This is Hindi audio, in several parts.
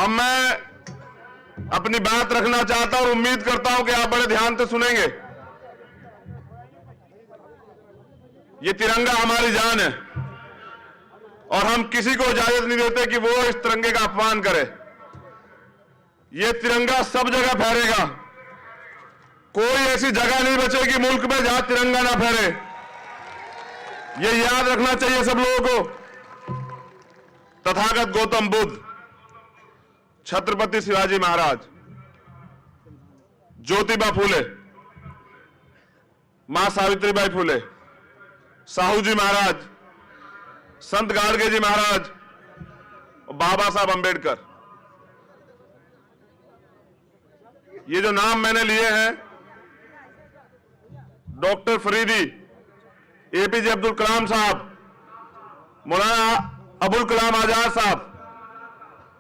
अब मैं अपनी बात रखना चाहता हूं और उम्मीद करता हूं कि आप बड़े ध्यान से सुनेंगे। ये तिरंगा हमारी जान है और हम किसी को इजाजत नहीं देते कि वो इस तिरंगे का अपमान करे। ये तिरंगा सब जगह फहरेगा, कोई ऐसी जगह नहीं बचेगी मुल्क में जहां तिरंगा ना फहरे। ये याद रखना चाहिए सब लोगों को। तथागत गौतम बुद्ध, छत्रपति शिवाजी महाराज, ज्योतिबा फूले, मां सावित्रीबाई फूले, साहू जी महाराज, संत गाडगे जी महाराज और बाबा साहब अंबेडकर, ये जो नाम मैंने लिए हैं, डॉक्टर फरीदी, एपीजे अब्दुल कलाम साहब, मौलाना अबुल कलाम आजाद साहब,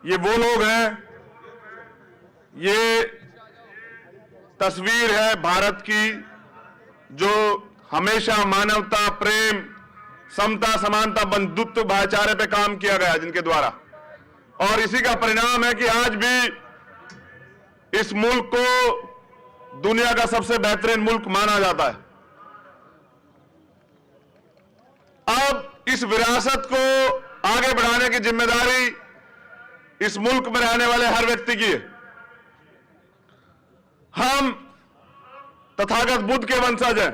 ये वो लोग हैं। ये तस्वीर है भारत की जो हमेशा मानवता, प्रेम, समता, समानता, बंधुत्व, भाईचारे पे काम किया गया जिनके द्वारा, और इसी का परिणाम है कि आज भी इस मुल्क को दुनिया का सबसे बेहतरीन मुल्क माना जाता है। अब इस विरासत को आगे बढ़ाने की जिम्मेदारी इस मुल्क में रहने वाले हर व्यक्ति की है। हम तथागत बुद्ध के वंशज हैं।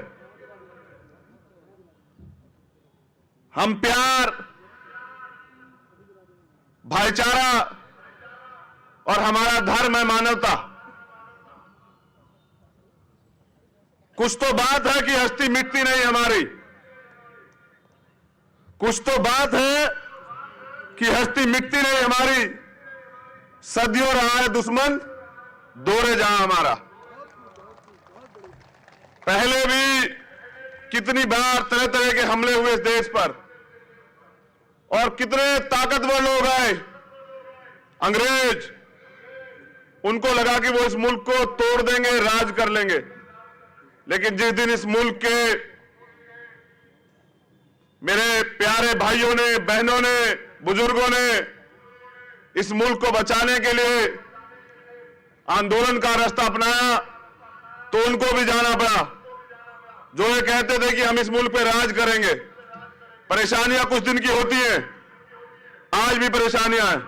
हम प्यार, भाईचारा और हमारा धर्म है मानवता। कुछ तो बात है कि हस्ती मिटती नहीं हमारी, कुछ तो बात है कि हस्ती मिटती नहीं हमारी। सदियों रहा है दुश्मन, दौरे जहां हमारा। पहले भी कितनी बार तरह तरह के हमले हुए इस देश पर, और कितने ताकतवर लोग आए, अंग्रेज, उनको लगा कि वो इस मुल्क को तोड़ देंगे, राज कर लेंगे। लेकिन जिस दिन इस मुल्क के मेरे प्यारे भाइयों ने, बहनों ने, बुजुर्गों ने इस मुल्क को बचाने के लिए आंदोलन का रास्ता अपनाया, तो उनको भी जाना पड़ा। जो ये कहते थे कि हम इस मुल्क पे राज करेंगे। परेशानियां कुछ दिन की होती हैं, आज भी परेशानियां हैं,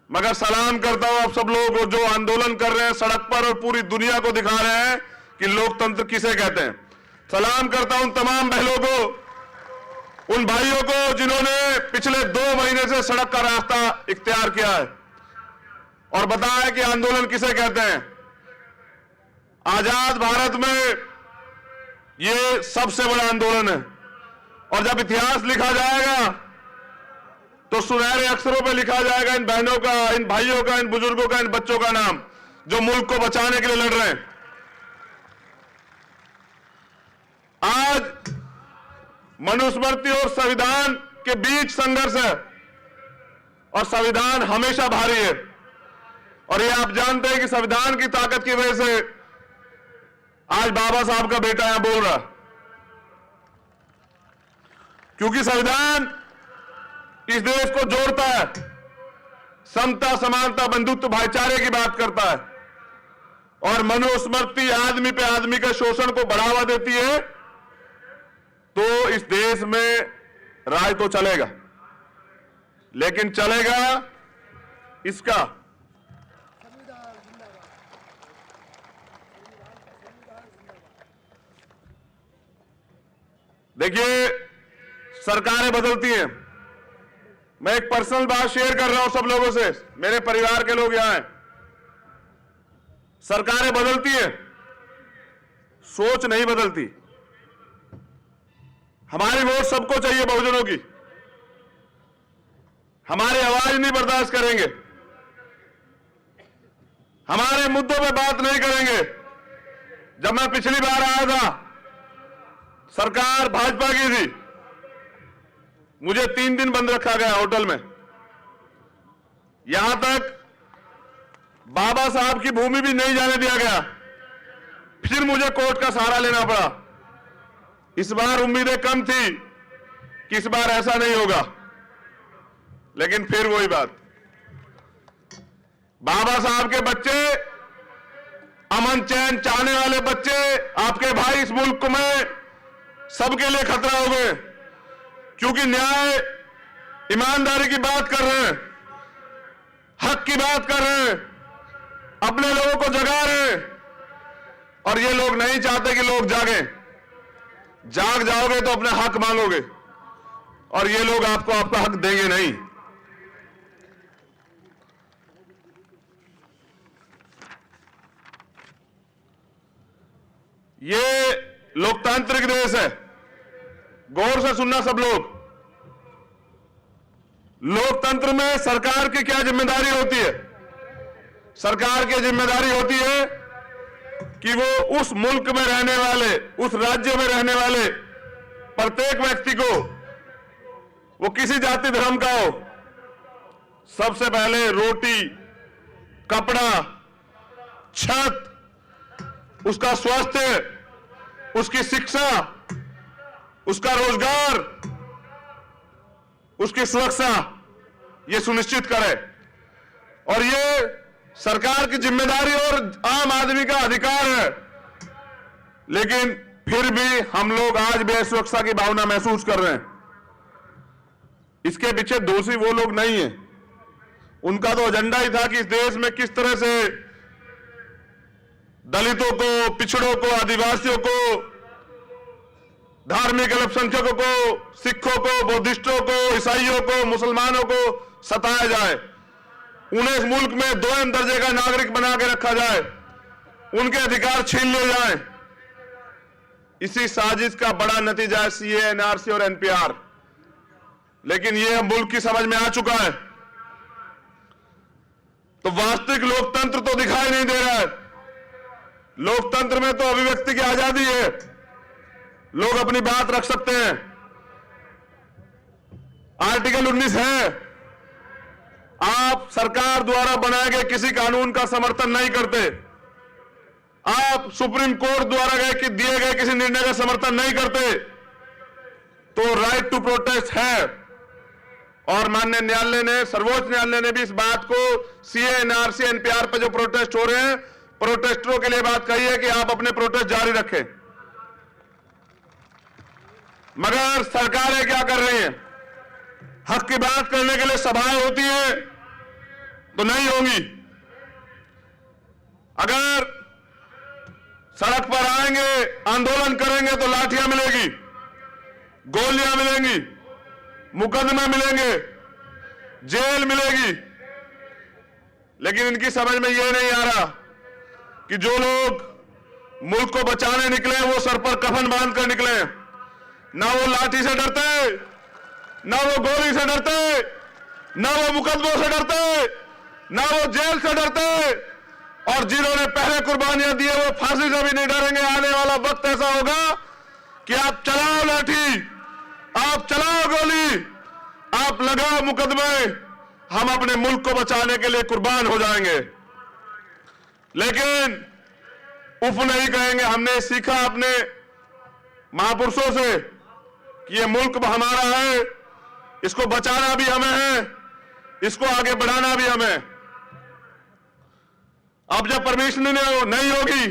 मगर सलाम करता हूं आप सब लोगों को जो आंदोलन कर रहे हैं सड़क पर और पूरी दुनिया को दिखा रहे हैं कि लोकतंत्र किसे कहते हैं। सलाम करता हूं तमाम बहनों को, उन भाइयों को जिन्होंने पिछले 2 महीने से सड़क का रास्ता इख्तियार किया है और बताया है कि आंदोलन किसे कहते हैं। आजाद भारत में ये सबसे बड़ा आंदोलन है, और जब इतिहास लिखा जाएगा तो सुनहरे अक्षरों पे लिखा जाएगा इन बहनों का, इन भाइयों का, इन बुजुर्गों का, इन बच्चों का नाम जो मुल्क को बचाने के लिए लड़ रहे हैं। आज मनुस्मृति और संविधान के बीच संघर्ष है, और संविधान हमेशा भारी है। और ये आप जानते हैं कि संविधान की ताकत की वजह से आज बाबा साहब का बेटा यहां बोल रहा, क्योंकि संविधान इस देश को जोड़ता है, समता, समानता, बंधुत्व, भाईचारे की बात करता है, और मनुस्मृति आदमी पे आदमी के शोषण को बढ़ावा देती है। तो इस देश में राज तो चलेगा, लेकिन चलेगा इसका। देखिए, सरकारें बदलती हैं। मैं एक पर्सनल बात शेयर कर रहा हूं सब लोगों से, मेरे परिवार के लोग यहां हैं। सरकारें बदलती हैं, सोच नहीं बदलती। हमारी वोट सबको चाहिए, बहुजनों की। हमारी आवाज नहीं बर्दाश्त करेंगे, हमारे मुद्दों पे बात नहीं करेंगे। जब मैं पिछली बार आया था, सरकार भाजपा की थी, मुझे 3 दिन बंद रखा गया होटल में। यहां तक बाबा साहब की भूमि भी नहीं जाने दिया गया, फिर मुझे कोर्ट का सहारा लेना पड़ा। इस बार उम्मीदें कम थी कि इस बार ऐसा नहीं होगा, लेकिन फिर वही बात। बाबा साहब के बच्चे, अमन चैन चाहने वाले बच्चे, आपके भाई इस मुल्क में सबके लिए खतरा हो गए, क्योंकि न्याय ईमानदारी की बात कर रहे हैं, हक की बात कर रहे हैं, अपने लोगों को जगा रहे हैं। और ये लोग नहीं चाहते कि लोग जागें। जाग जाओगे तो अपना हक मांगोगे, और ये लोग आपको आपका हक देंगे नहीं। ये लोकतांत्रिक देश है, गौर से सुनना सब लोग। लोकतंत्र में सरकार की क्या जिम्मेदारी होती है? सरकार की जिम्मेदारी होती है कि वो उस मुल्क में रहने वाले, उस राज्य में रहने वाले प्रत्येक व्यक्ति को, वो किसी जाति धर्म का हो, सबसे पहले रोटी, कपड़ा, छत, उसका स्वास्थ्य, उसकी शिक्षा, उसका रोजगार, उसकी सुरक्षा, ये सुनिश्चित करे। और ये सरकार की जिम्मेदारी और आम आदमी का अधिकार है। लेकिन फिर भी हम लोग आज भी असुरक्षा की भावना महसूस कर रहे हैं। इसके पीछे दोषी वो लोग नहीं है, उनका तो एजेंडा ही था कि इस देश में किस तरह से दलितों को, पिछड़ों को, आदिवासियों को, धार्मिक अल्पसंख्यकों को, सिखों को, बौद्धिस्टों को, ईसाइयों को, मुसलमानों को सताया जाए, उन्हें इस मुल्क में दोयम दर्जे का नागरिक बना के रखा जाए, उनके अधिकार छीन लिए जाए। इसी साजिश का बड़ा नतीजा है सीए, एनआरसी और एनपीआर। लेकिन यह मुल्क की समझ में आ चुका है, तो वास्तविक लोकतंत्र तो दिखाई नहीं दे रहा है। लोकतंत्र में तो अभिव्यक्ति की आजादी है, लोग अपनी बात रख सकते हैं। आर्टिकल 19 है, आप सरकार द्वारा बनाए गए किसी कानून का समर्थन नहीं करते, आप सुप्रीम कोर्ट द्वारा दिए गए किसी निर्णय का समर्थन नहीं करते, तो राइट टू प्रोटेस्ट है। और माननीय न्यायालय ने, सर्वोच्च न्यायालय ने भी इस बात को सीए, एनआरसी, एनपीआर पर जो प्रोटेस्ट हो रहे हैं, प्रोटेस्टरों के लिए बात कही है कि आप अपने प्रोटेस्ट जारी रखें। मगर सरकारें क्या कर रही हैं? हक की बात करने के लिए सभाएं होती हैं तो नहीं होंगी। अगर सड़क पर आएंगे, आंदोलन करेंगे तो लाठियां मिलेगी, गोलियां मिलेंगी, मुकदमे मिलेंगे, जेल मिलेगी। लेकिन इनकी समझ में यह नहीं आ रहा कि जो लोग मुल्क को बचाने निकले वो सर पर कफन बांध कर निकले, ना वो लाठी से डरते, ना वो गोली से डरते, ना वो मुकदमों से डरते, ना वो जेल से डरते। और जिन्होंने पहले कुर्बानियां दी है वो फांसी से भी नहीं डरेंगे। आने वाला वक्त ऐसा होगा कि आप चलाओ लाठी, आप चलाओ गोली, आप लगाओ मुकदमे, हम अपने मुल्क को बचाने के लिए कुर्बान हो जाएंगे। लेकिन उफ नहीं कहेंगे। हमने सीखा अपने महापुरुषों से कि ये मुल्क हमारा है, इसको बचाना भी हमें है, इसको आगे बढ़ाना भी हमें। अब जब परमिशन नहीं होगी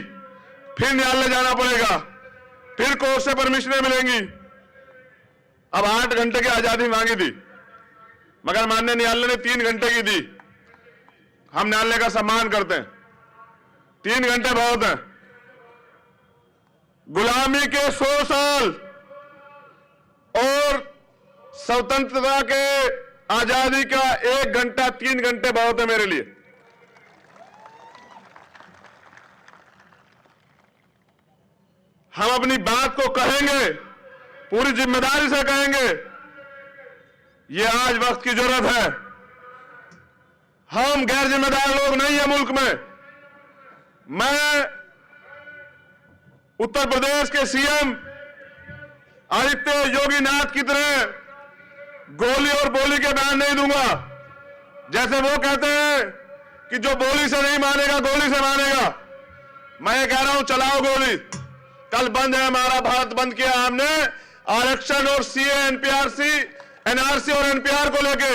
फिर न्यायालय जाना पड़ेगा, फिर कोर्ट से परमिशनें मिलेंगी। अब 8 घंटे की आजादी मांगी थी, मगर माननीय न्यायालय ने 3 घंटे की दी। हम न्यायालय का सम्मान करते हैं, 3 घंटे बहुत हैं। गुलामी के 100 साल और स्वतंत्रता के आजादी का 1 घंटा, 3 घंटे बहुत है मेरे लिए। हम अपनी बात को कहेंगे, पूरी जिम्मेदारी से कहेंगे। ये आज वक्त की जरूरत है। हम गैर जिम्मेदार लोग नहीं है मुल्क में। मैं उत्तर प्रदेश के सीएम आदित्य योगी नाथ की तरह गोली और बोली के बयान नहीं दूंगा। जैसे वो कहते हैं कि जो बोली से नहीं मानेगा गोली से मानेगा, मैं कह रहा हूं चलाओ गोली। कल बंद है हमारा भारत बंद किया हमने आरक्षण और सीए, एनपीआरसी, एनआरसी और एनपीआर को लेके।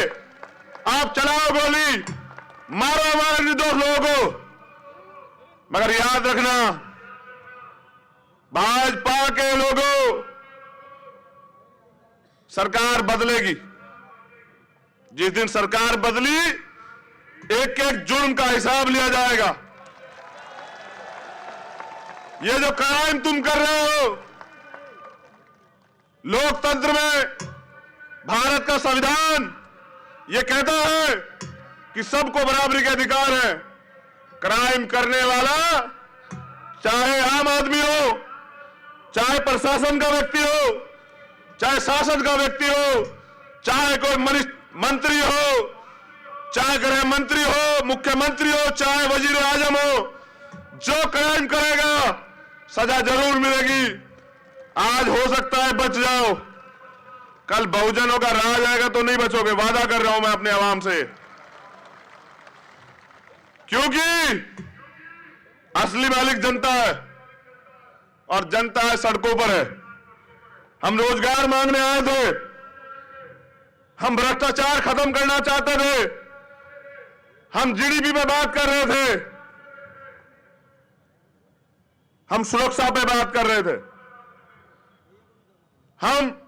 आप चलाओ गोली, मारो हमारे निर्दोष लोगों को। मगर याद रखना, भाजपा के लोगों, सरकार बदलेगी। जिस दिन सरकार बदली, एक एक जुर्म का हिसाब लिया जाएगा। ये जो क्राइम तुम कर रहे हो, लोकतंत्र में भारत का संविधान ये कहता है कि सबको बराबरी के अधिकार है। क्राइम करने वाला चाहे आम आदमी हो, चाहे प्रशासन का व्यक्ति हो, चाहे शासन का व्यक्ति हो, चाहे कोई मंत्री हो, चाहे गृह मंत्री हो, मुख्यमंत्री हो, चाहे वजीर आजम हो, जो क्राइम करेगा सजा जरूर मिलेगी। आज हो सकता है बच जाओ, कल बहुजनों का राज आएगा तो नहीं बचोगे। वादा कर रहा हूं मैं अपने आवाम से, क्योंकि असली मालिक जनता है और जनता है सड़कों पर है। हम रोजगार मांगने आए थे, हम भ्रष्टाचार खत्म करना चाहते थे, हम जीडीपी पे बात कर रहे थे, हम सुरक्षा पे बात कर रहे थे, हम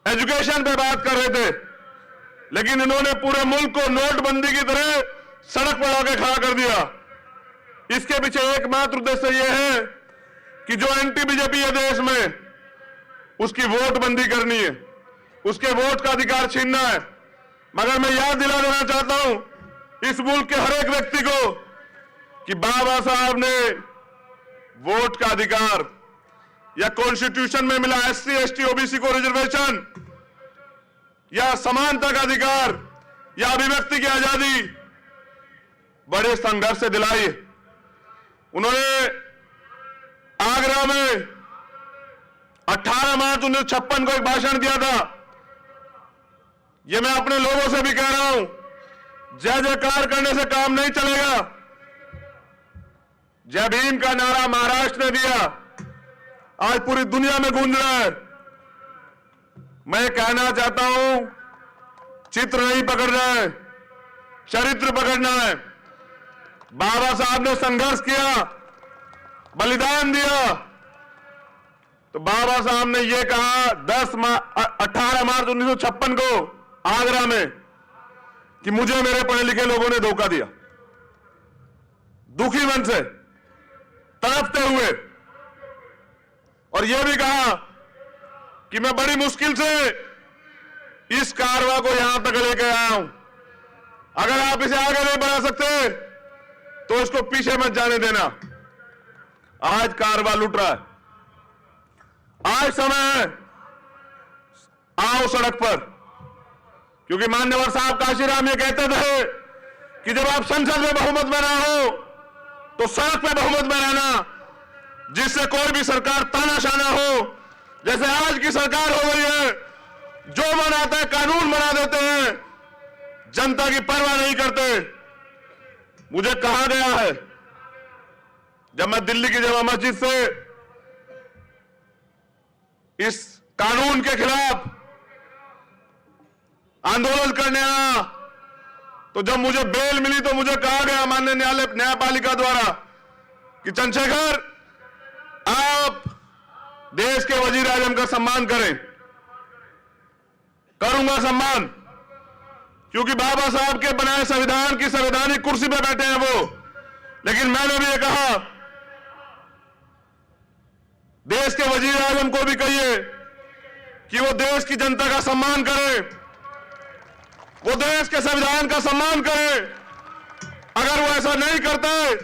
एजुकेशन पे बात कर रहे थे, लेकिन इन्होंने पूरे मुल्क को नोटबंदी की तरह सड़क पर लाके खड़ा कर दिया। इसके पीछे एकमात्र उद्देश्य यह है कि जो एंटी बीजेपी है देश में, उसकी वोट बंदी करनी है, उसके वोट का अधिकार छीनना है। मगर मैं याद दिला देना चाहता हूं इस मुल्क के हर एक व्यक्ति को कि बाबा साहब ने वोट का अधिकार या कॉन्स्टिट्यूशन में मिला एससी एसटी ओबीसी को रिजर्वेशन या समानता का अधिकार या अभिव्यक्ति की आजादी बड़े संघर्ष से दिलाई। उन्होंने आगरा में 18 मार्च 1956 को एक भाषण दिया था। यह मैं अपने लोगों से भी कह रहा हूं, जय जयकार करने से काम नहीं चलेगा। जय भीम का नारा महाराष्ट्र ने दिया, आज पूरी दुनिया में गूंज रहा है। मैं कहना चाहता हूं, चित्र नहीं पकड़ना है, चरित्र पकड़ना है। बाबा साहब ने संघर्ष किया, बलिदान दिया, तो बाबा साहब ने यह कहा 18 मार्च 1956 को आगरा में कि मुझे मेरे पढ़े लिखे लोगों ने धोखा दिया। दुखी मन से, तड़पते हुए, और यह भी कहा कि मैं बड़ी मुश्किल से इस कारवा को यहां तक लेकर आया हूं। अगर आप इसे आगे नहीं बढ़ा सकते तो इसको पीछे मत जाने देना। आज कारवा लुट रहा है, आज समय है, आओ सड़क पर। क्योंकि मान्यवर साहब काशीराम ये कहते थे कि जब आप संसद में बहुमत में ना हो तो सड़क पे बहुमत में रहना, जिससे कोई भी सरकार तानाशाना हो। जैसे आज की सरकार हो गई है, जो मन आता है कानून बना देते हैं, जनता की परवाह नहीं करते। मुझे कहा गया है, जब मैं दिल्ली की जामा मस्जिद से इस कानून के खिलाफ आंदोलन करने आया, तो जब मुझे बेल मिली तो मुझे कहा गया माननीय न्यायपालिका द्वारा कि चंद्रशेखर, आप देश के वजीर आजम का सम्मान करें। करूंगा सम्मान, क्योंकि बाबा साहब के बनाए संविधान की संवैधानिक कुर्सी पर बैठे हैं वो। लेकिन मैंने भी ये कहा, देश के वजीर आजम को भी कहिए कि वो देश की जनता का सम्मान करे, वो देश के संविधान का सम्मान करे। अगर वो ऐसा नहीं करते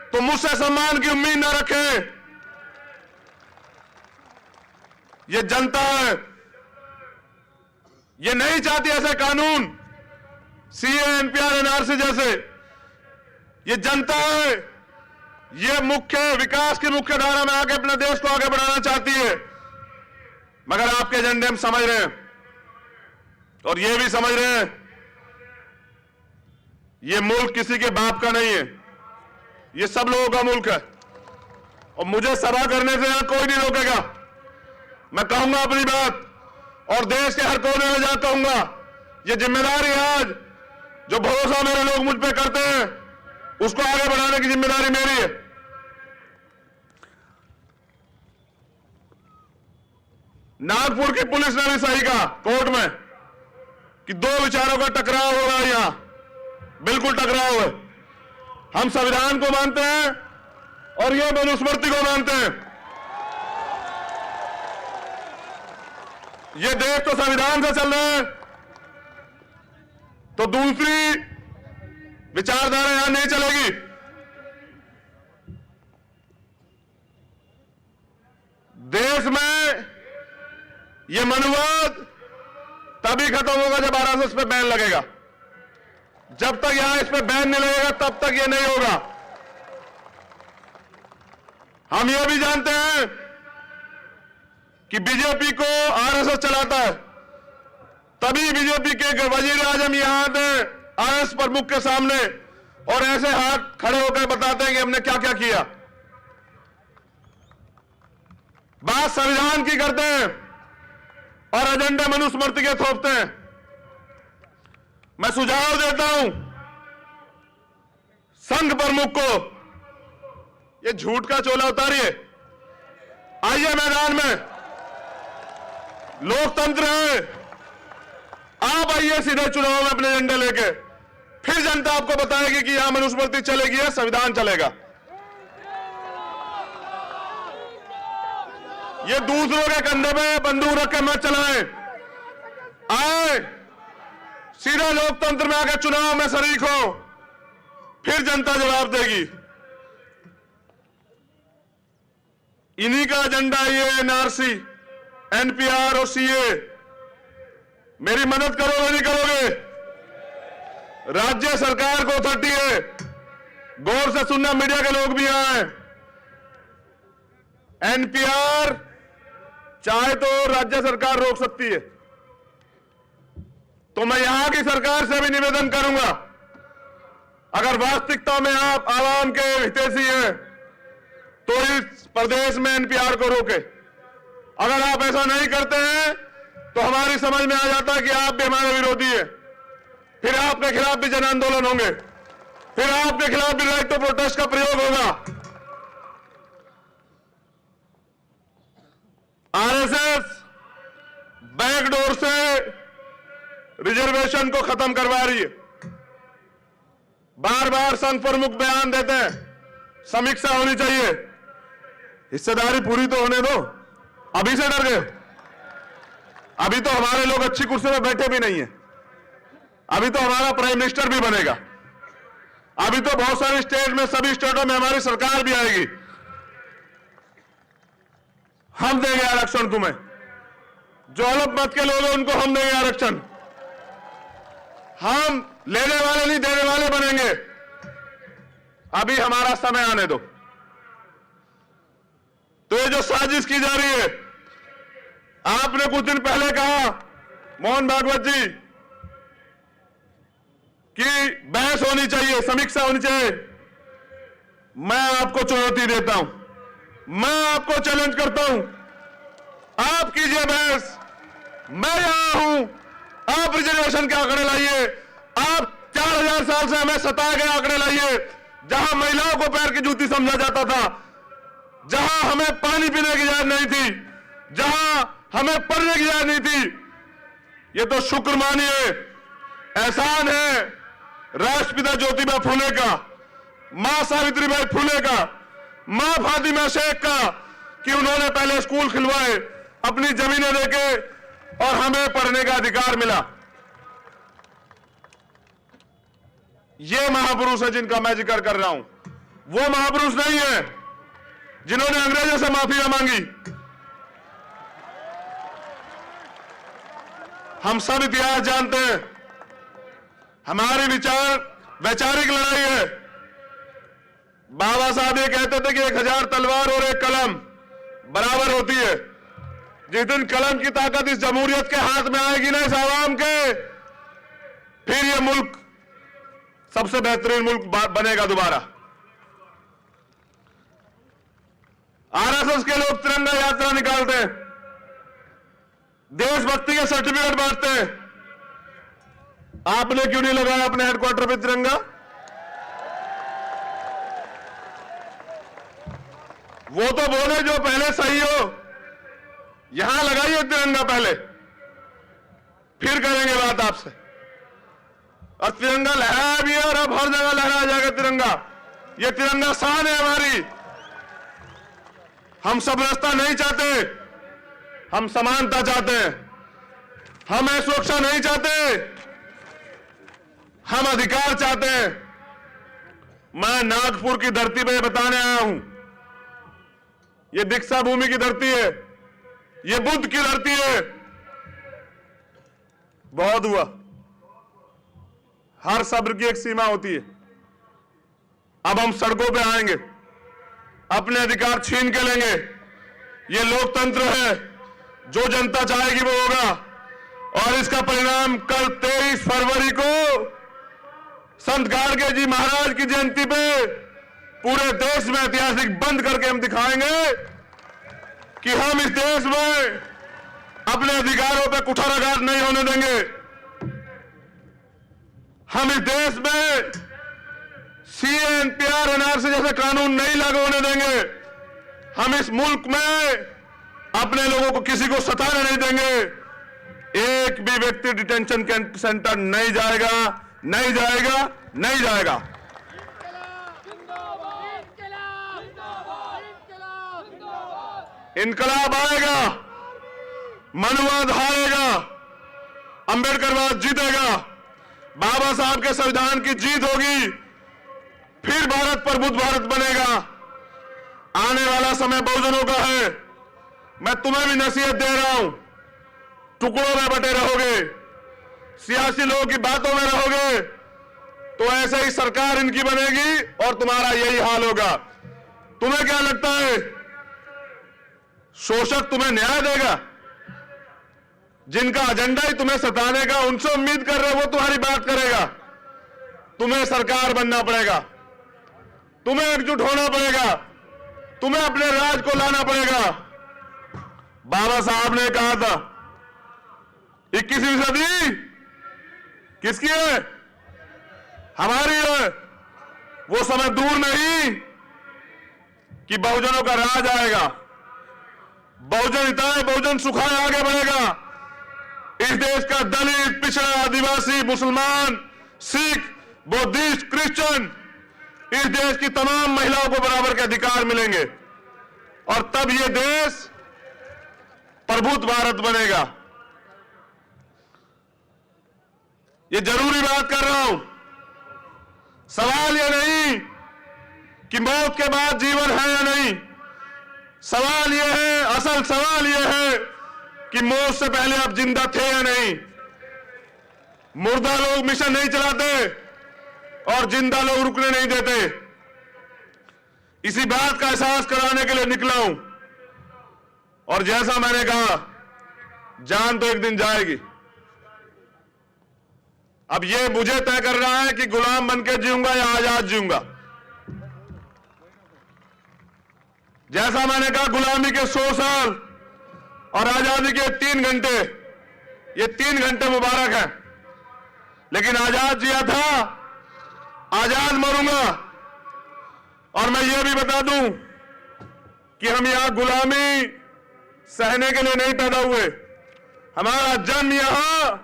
तो मुझसे सम्मान की उम्मीद न रखें। ये जनता है, ये नहीं चाहती ऐसे कानून सीए एनपीआर एनआरसी जैसे। ये जनता है, ये मुख्य विकास की मुख्य धारा में आके अपने देश को आगे बढ़ाना चाहती है। मगर आपके एजेंडे हम समझ रहे हैं, और ये भी समझ रहे हैं ये मुल्क किसी के बाप का नहीं है, ये सब लोगों का मुल्क है। और मुझे सभा करने से यहां कोई नहीं रोकेगा। मैं कहूंगा अपनी बात, और देश के हर कोने में जा कहूंगा। ये जिम्मेदारी आज जो भरोसा मेरे लोग मुझ पे करते हैं, उसको आगे बढ़ाने की जिम्मेदारी मेरी है। नागपुर की पुलिस ने भी सही कहा कोर्ट में कि दो विचारों का टकराव हो रहा है, यहां बिल्कुल टकराव है। हम संविधान को मानते हैं और ये मनुस्मृति को मानते हैं। ये देश तो संविधान से चल रहा है, तो दूसरी विचारधारा यहां नहीं चलेगी। देश में ये मनुवाद तभी खत्म होगा जब आरएसएस पे बैन लगेगा। जब तक यहां इस पे बैन नहीं लगेगा तब तक ये नहीं होगा। हम ये भी जानते हैं कि बीजेपी को आरएसएस चलाता है, तभी बीजेपी के वजीर आजम यहां आते हैं आरएसएस प्रमुख के सामने और ऐसे हाथ खड़े होकर बताते हैं कि हमने क्या क्या किया। बात संविधान की करते हैं और एजेंडे मनुस्मृति के थोपते हैं। मैं सुझाव देता हूं संघ प्रमुख को, ये झूठ का चोला उतारिए, आइए मैदान में, लोकतंत्र है, आप आइए सीधे चुनाव में अपने एजेंडे लेके, फिर जनता आपको बताएगी कि यहां मनुस्मृति चलेगी या संविधान चलेगा। ये दूसरों के कंधे पे बंदूक रख के मत चलाएं, आए सीधे लोकतंत्र में आकर चुनाव में शरीक हो, फिर जनता जवाब देगी। इन्हीं का एजेंडा ये एनआरसी, एनपीआर और सीए। मेरी मदद करोगे नहीं करोगे? राज्य सरकार को अथॉरिटी है, गौर से सुनना, मीडिया के लोग भी आए। एनपीआर चाहे तो राज्य सरकार रोक सकती है, तो मैं यहां की सरकार से भी निवेदन करूंगा, अगर वास्तविकता में आप आवाम के हितैषी हैं तो इस प्रदेश में एनपीआर को रोके। अगर आप ऐसा नहीं करते हैं तो हमारी समझ में आ जाता है कि आप भी हमारे विरोधी हैं, फिर आपके खिलाफ भी जन आंदोलन होंगे, फिर आपके खिलाफ भी राइट टू प्रोटेस्ट का प्रयोग होगा। आरएसएस बैकडोर से रिजर्वेशन को खत्म करवा रही है। बार बार संघ प्रमुख बयान देते हैं समीक्षा होनी चाहिए, हिस्सेदारी पूरी तो होने दो। अभी से डर गए? अभी तो हमारे लोग अच्छी कुर्सी में बैठे भी नहीं है, अभी तो हमारा प्राइम मिनिस्टर भी बनेगा, अभी तो बहुत सारे स्टेट में, सभी स्टेटों में हमारी सरकार भी आएगी। हम देंगे आरक्षण तुम्हें, जो अलग मत के लोग हैं उनको हम देंगे आरक्षण। हम लेने वाले नहीं देने वाले बनेंगे, अभी हमारा समय आने दो। तो ये जो साजिश की जा रही है, आपने कुछ दिन पहले कहा मोहन भागवत जी कि बहस होनी चाहिए, समीक्षा होनी चाहिए। मैं आपको चुनौती देता हूं, मैं आपको चैलेंज करता हूं, आप कीजिए बहस। मैं यहां हूं, आप रिजर्वेशन के आंकड़े लाइए, आप 4000 साल से हमें सताए गए आंकड़े लाइए, जहां महिलाओं को पैर की जूती समझा जाता था, जहां हमें पानी पीने की इजाजत नहीं थी, जहां हमें पढ़ने की इजाजत नहीं थी। ये तो शुक्र मानिए, एहसान है राष्ट्रपिता ज्योतिबा फूले का, मां सावित्रीबाई फूले का, मां फातिमा शेख का, कि उन्होंने पहले स्कूल खिलवाए, अपनी जमीनें देके और हमें पढ़ने का अधिकार मिला। ये महापुरुष है जिनका मैं जिक्र कर रहा हूं, वो महापुरुष नहीं है जिन्होंने अंग्रेजों से माफी मांगी। हम सब इतिहास जानते हैं, हमारी वैचारिक लड़ाई है। बाबा साहब ये कहते थे कि 1000 तलवार और 1 कलम बराबर होती है। जिस दिन कलम की ताकत इस जमहूरियत के हाथ में आएगी ना, इस आवाम के, फिर ये मुल्क सबसे बेहतरीन मुल्क बनेगा दोबारा। आरएसएस के लोग तिरंगा यात्रा निकालते हैं, देशभक्ति के सर्टिफिकेट बांटते हैं, आपने क्यों नहीं लगाया अपने हेडक्वार्टर पे तिरंगा? वो तो बोले जो पहले सही हो। यहां लगाइए तिरंगा पहले, फिर करेंगे बात आपसे। और तिरंगा लहराया भी है और अब हर जगह लहराया जाएगा तिरंगा। ये तिरंगा शान है हमारी। हम सब रास्ता नहीं चाहते, हम समानता चाहते हैं। हम सुरक्षा नहीं चाहते, हम अधिकार चाहते हैं। मैं नागपुर की धरती पे बताने आया हूं, ये दीक्षा भूमि की धरती है, ये बुद्ध की धरती है। बहुत हुआ, हर सब्र की एक सीमा होती है। अब हम सड़कों पे आएंगे, अपने अधिकार छीन के लेंगे। ये लोकतंत्र है, जो जनता चाहेगी वो होगा। और इसका परिणाम कल 23 फरवरी को संत गाडगे जी महाराज की जयंती पे पूरे देश में ऐतिहासिक बंद करके हम दिखाएंगे कि हम इस देश में अपने अधिकारों पे कुठाराघात नहीं होने देंगे। हम इस देश में CAA NRC जैसे कानून नहीं लागू होने देंगे। हम इस मुल्क में अपने लोगों को किसी को सताने नहीं देंगे। एक भी व्यक्ति डिटेंशन सेंटर नहीं जाएगा, नहीं जाएगा, नहीं जाएगा। इनकलाब आएगा, मनुवाद हारेगा, अंबेडकरवाद जीतेगा, बाबा साहब के संविधान की जीत होगी, फिर भारत प्रबुद्ध भारत बनेगा। आने वाला समय बहुजनों का है। मैं तुम्हें भी नसीहत दे रहा हूं, टुकड़ों में बटे रहोगे, सियासी लोगों की बातों में रहोगे तो ऐसे ही सरकार इनकी बनेगी और तुम्हारा यही हाल होगा। तुम्हें क्या लगता है शोषक तुम्हें न्याय देगा? जिनका एजेंडा ही तुम्हें सताने का, उनसे उम्मीद कर रहे हो वो तुम्हारी बात करेगा। तुम्हें सरकार बनना पड़ेगा, तुम्हें एकजुट होना पड़ेगा, तुम्हें अपने राज को लाना पड़ेगा। बाबा साहब ने कहा था 21वीं सदी किसकी है? हमारी है। वो समय दूर नहीं कि बहुजनों का राज आएगा। बहुजन हिताय, बहुजन सुखाय आगे बढ़ेगा। इस देश का दलित, पिछड़ा, आदिवासी, मुसलमान, सिख, बौद्धिस्ट, क्रिश्चियन, इस देश की तमाम महिलाओं को बराबर के अधिकार मिलेंगे और तब यह देश प्रबुद्ध भारत बनेगा। ये जरूरी बात कर रहा हूं। सवाल यह नहीं कि मौत के बाद जीवन है या नहीं। सवाल यह है, असल सवाल यह है कि मौत से पहले आप जिंदा थे या नहीं। मुर्दा लोग मिशन नहीं चलाते और जिंदा लोग रुकने नहीं देते। इसी बात का एहसास कराने के लिए निकला हूं। और जैसा मैंने कहा, जान तो एक दिन जाएगी। अब यह मुझे तय कर रहा है कि गुलाम बनकर जीऊंगा या आजाद जीऊंगा। जैसा मैंने कहा, गुलामी के 100 साल और आजादी के 3 घंटे, ये 3 घंटे मुबारक हैं। लेकिन आजाद जिया था, आजाद मरूंगा। और मैं ये भी बता दूं कि हम यहां गुलामी सहने के लिए नहीं पैदा हुए। हमारा जन्म यहां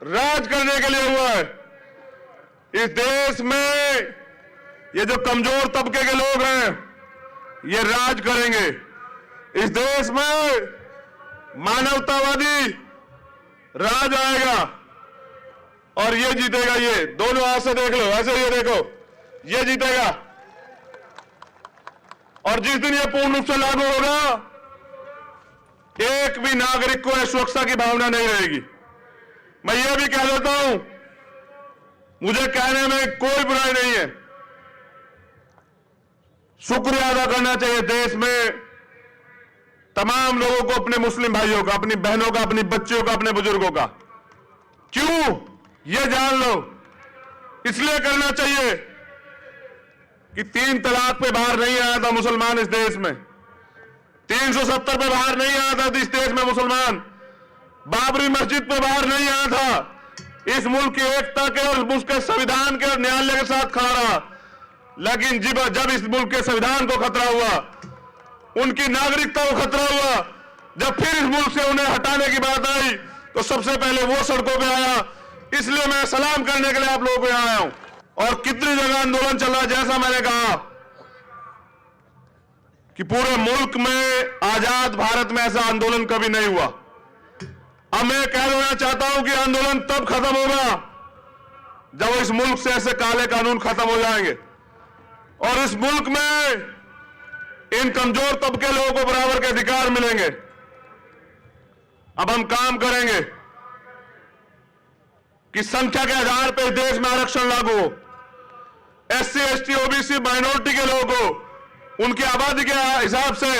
राज करने के लिए हुआ है। इस देश में ये जो कमजोर तबके के लोग हैं, ये राज करेंगे। इस देश में मानवतावादी राज आएगा और ये जीतेगा। ये दोनों हाथ से देख लो, ऐसे ये देखो, ये जीतेगा। और जिस दिन ये पूर्ण रूप से लागू होगा, एक भी नागरिक को सुरक्षा की भावना नहीं रहेगी। मैं ये भी कह देता हूं, मुझे कहने में कोई बुराई नहीं है। शुक्रिया अदा करना चाहिए देश में तमाम लोगों को, अपने मुस्लिम भाइयों का, अपनी बहनों का, अपनी बच्चियों का, अपने बुजुर्गों का। क्यों? ये जान लो, इसलिए करना चाहिए कि 3 तलाक पे बाहर नहीं आया था मुसलमान इस देश में। 370 पे बाहर नहीं आया था इस देश में मुसलमान। बाबरी मस्जिद पे बाहर नहीं आया था इस मुल्क की एकता के और मुल्क के संविधान के और न्यायालय के साथ खड़ा रहा। लेकिन जब इस मुल्क के संविधान को खतरा हुआ, उनकी नागरिकता को खतरा हुआ, जब फिर इस मुल्क से उन्हें हटाने की बात आई तो सबसे पहले वो सड़कों पे आया। इसलिए मैं सलाम करने के लिए आप लोगों को यहां आया हूं। और कितनी जगह आंदोलन चल रहा है, जैसा मैंने कहा कि पूरे मुल्क में आजाद भारत में ऐसा आंदोलन कभी नहीं हुआ। अब मैं कह देना चाहता हूं कि आंदोलन तब खत्म होगा जब इस मुल्क से ऐसे काले कानून खत्म हो जाएंगे और इस मुल्क में इन कमजोर तबके लोगों को बराबर के अधिकार मिलेंगे। अब हम काम करेंगे कि संख्या के आधार पर देश में आरक्षण लागू हो। एससी, एसटी, ओबीसी, माइनॉरिटी के लोगों को उनकी आबादी के हिसाब से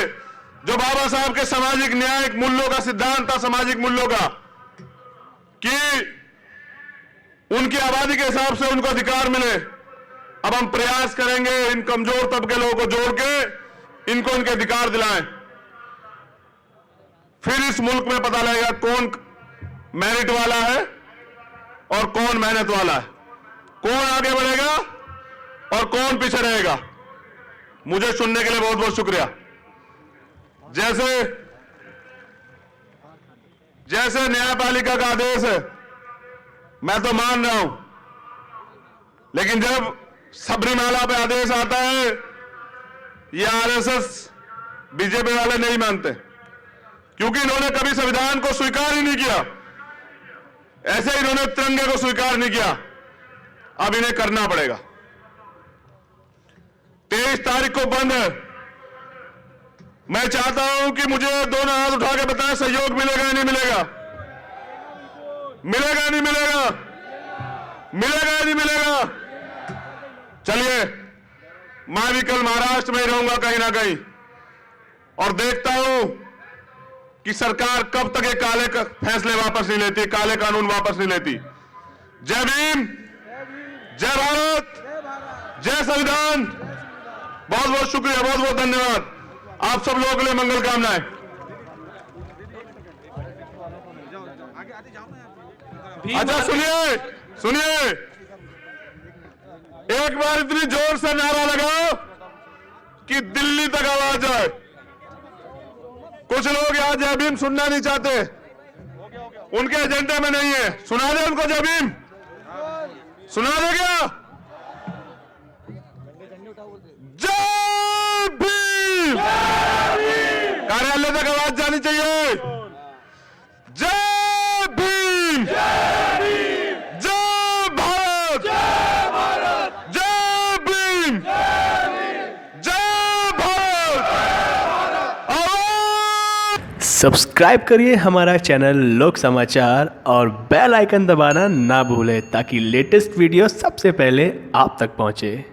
जो बाबा साहब के सामाजिक न्यायिक मूल्यों का सिद्धांत था, सामाजिक मूल्यों का, कि उनकी आबादी के हिसाब से उनको अधिकार मिले। अब हम प्रयास करेंगे इन कमजोर तबके लोगों को जोड़ के इनको इनके अधिकार दिलाएं। फिर इस मुल्क में पता लगेगा कौन मेरिट वाला है और कौन मेहनत वाला है, कौन आगे बढ़ेगा और कौन पीछे रहेगा। मुझे सुनने के लिए बहुत बहुत शुक्रिया। जैसे न्यायपालिका का आदेश है, मैं तो मान रहा हूं, लेकिन जब सबरीमाला पे आदेश आता है, ये आरएसएस बीजेपी वाले नहीं मानते, क्योंकि इन्होंने कभी संविधान को स्वीकार ही नहीं किया। ऐसे ही इन्होंने तिरंगे को स्वीकार नहीं किया। अब इन्हें करना पड़ेगा। 23 तारीख को बंद है। मैं चाहता हूं कि मुझे दोनों हाथ उठा के बताएं, सहयोग मिलेगा या नहीं मिलेगा? मिलेगा या नहीं मिलेगा? मिलेगा या नहीं मिलेगा? चलिए, मैं भी कल महाराष्ट्र में ही रहूंगा कहीं ना कहीं, और देखता हूं कि सरकार कब तक ये काले फैसले वापस नहीं लेती, काले कानून वापस नहीं लेती। जय भीम, जय भारत, जय संविधान। बहुत बहुत शुक्रिया, बहुत बहुत धन्यवाद। आप सब लोगों के लिए मंगल कामनाएं। अच्छा सुनिए, एक बार इतनी जोर से नारा लगाओ कि दिल्ली तक आवाज जाए। कुछ लोग यहां जय भीम सुनना नहीं चाहते, उनके एजेंडे में नहीं है। सुना दे उनको जय भीम, सुना दे क्या? जय भीम, कार्यालय तक आवाज जानी चाहिए। जय भीम, जय भारत, जय भीम, जय भारत। सब्सक्राइब करिए हमारा चैनल लोक समाचार और बेल आइकन दबाना ना भूलें ताकि लेटेस्ट वीडियो सबसे पहले आप तक पहुंचे।